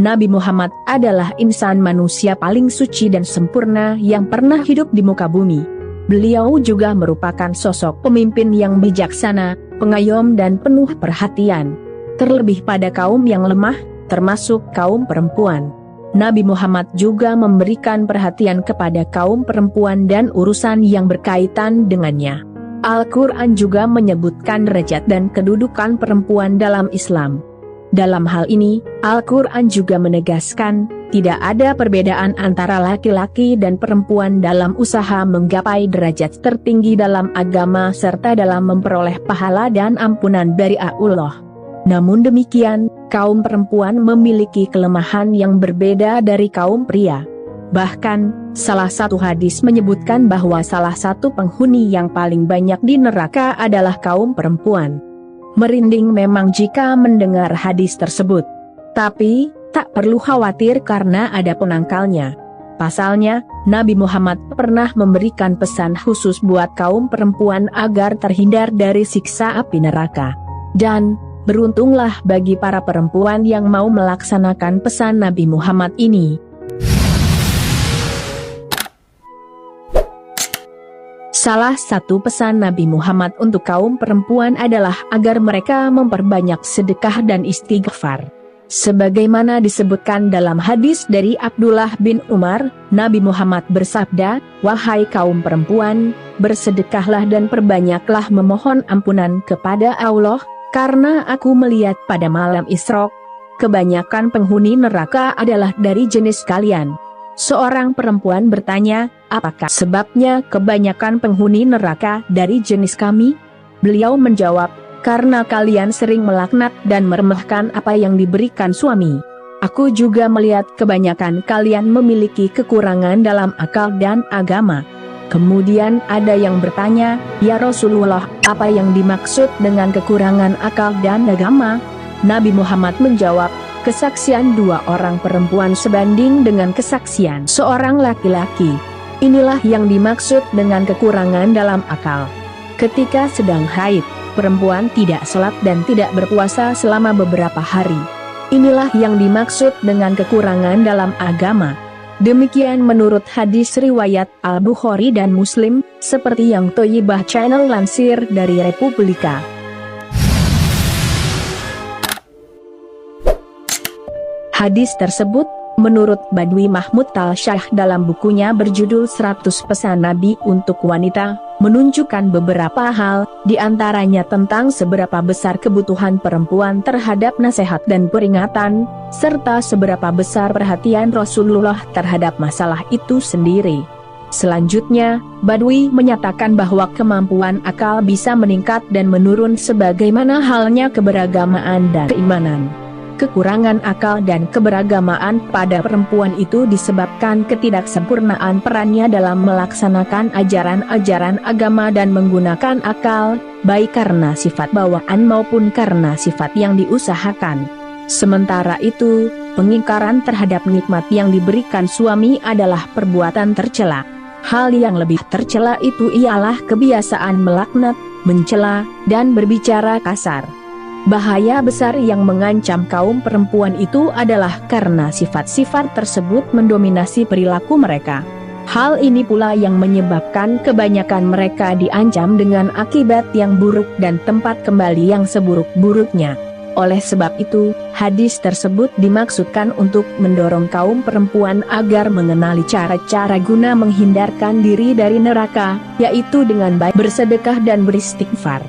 Nabi Muhammad adalah insan manusia paling suci dan sempurna yang pernah hidup di muka bumi. Beliau juga merupakan sosok pemimpin yang bijaksana, pengayom dan penuh perhatian. Terlebih pada kaum yang lemah, termasuk kaum perempuan. Nabi Muhammad juga memberikan perhatian kepada kaum perempuan dan urusan yang berkaitan dengannya. Al-Quran juga menyebutkan derajat dan kedudukan perempuan dalam Islam. Dalam hal ini, Al-Quran juga menegaskan, tidak ada perbedaan antara laki-laki dan perempuan dalam usaha menggapai derajat tertinggi dalam agama serta dalam memperoleh pahala dan ampunan dari Allah. Namun demikian, kaum perempuan memiliki kelemahan yang berbeda dari kaum pria. Bahkan, salah satu hadis menyebutkan bahwa salah satu penghuni yang paling banyak di neraka adalah kaum perempuan. Merinding memang jika mendengar hadis tersebut. Tapi, tak perlu khawatir karena ada penangkalnya. Pasalnya, Nabi Muhammad pernah memberikan pesan khusus buat kaum perempuan agar terhindar dari siksa api neraka. Dan, beruntunglah bagi para perempuan yang mau melaksanakan pesan Nabi Muhammad ini. Salah satu pesan Nabi Muhammad untuk kaum perempuan adalah agar mereka memperbanyak sedekah dan istighfar. Sebagaimana disebutkan dalam hadis dari Abdullah bin Umar, Nabi Muhammad bersabda, "Wahai kaum perempuan, bersedekahlah dan perbanyaklah memohon ampunan kepada Allah, karena aku melihat pada malam Isra, kebanyakan penghuni neraka adalah dari jenis kalian." Seorang perempuan bertanya, "Apakah sebabnya kebanyakan penghuni neraka dari jenis kami?" Beliau menjawab, "Karena kalian sering melaknat dan meremehkan apa yang diberikan suami. Aku juga melihat kebanyakan kalian memiliki kekurangan dalam akal dan agama." Kemudian ada yang bertanya, "Ya Rasulullah, apa yang dimaksud dengan kekurangan akal dan agama?" Nabi Muhammad menjawab, "Kesaksian dua orang perempuan sebanding dengan kesaksian seorang laki-laki. Inilah yang dimaksud dengan kekurangan dalam akal. Ketika sedang haid, perempuan tidak sholat dan tidak berpuasa selama beberapa hari. Inilah yang dimaksud dengan kekurangan dalam agama." Demikian menurut hadis riwayat Al-Bukhari dan Muslim, seperti yang Thayyibah Channel lansir dari Republika. Hadis tersebut, menurut Badwi Mahmud Talsyah dalam bukunya berjudul 100 Pesan Nabi untuk Wanita, menunjukkan beberapa hal, diantaranya tentang seberapa besar kebutuhan perempuan terhadap nasihat dan peringatan, serta seberapa besar perhatian Rasulullah terhadap masalah itu sendiri. Selanjutnya, Badwi menyatakan bahwa kemampuan akal bisa meningkat dan menurun sebagaimana halnya keberagamaan dan keimanan. Kekurangan akal dan keberagamaan pada perempuan itu disebabkan ketidaksempurnaan perannya dalam melaksanakan ajaran-ajaran agama dan menggunakan akal, baik karena sifat bawaan maupun karena sifat yang diusahakan. Sementara itu, pengingkaran terhadap nikmat yang diberikan suami adalah perbuatan tercela. Hal yang lebih tercela itu ialah kebiasaan melaknat, mencela, dan berbicara kasar. Bahaya besar yang mengancam kaum perempuan itu adalah karena sifat-sifat tersebut mendominasi perilaku mereka. Hal ini pula yang menyebabkan kebanyakan mereka diancam dengan akibat yang buruk dan tempat kembali yang seburuk-buruknya. Oleh sebab itu, hadis tersebut dimaksudkan untuk mendorong kaum perempuan agar mengenali cara-cara guna menghindarkan diri dari neraka, yaitu dengan baik bersedekah dan beristighfar.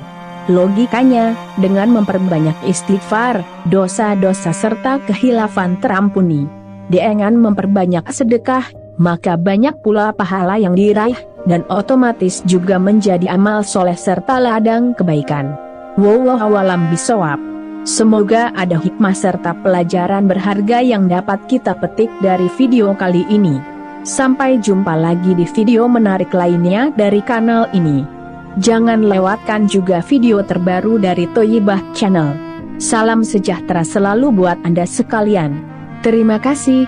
Logikanya, dengan memperbanyak istighfar, dosa-dosa serta kehilafan terampuni. Dengan memperbanyak sedekah, maka banyak pula pahala yang diraih, dan otomatis juga menjadi amal soleh serta ladang kebaikan. Wallahu a'lam bishawab. Semoga ada hikmah serta pelajaran berharga yang dapat kita petik dari video kali ini. Sampai jumpa lagi di video menarik lainnya dari kanal ini. Jangan lewatkan juga video terbaru dari Thayyibah Channel. Salam sejahtera selalu buat Anda sekalian. Terima kasih.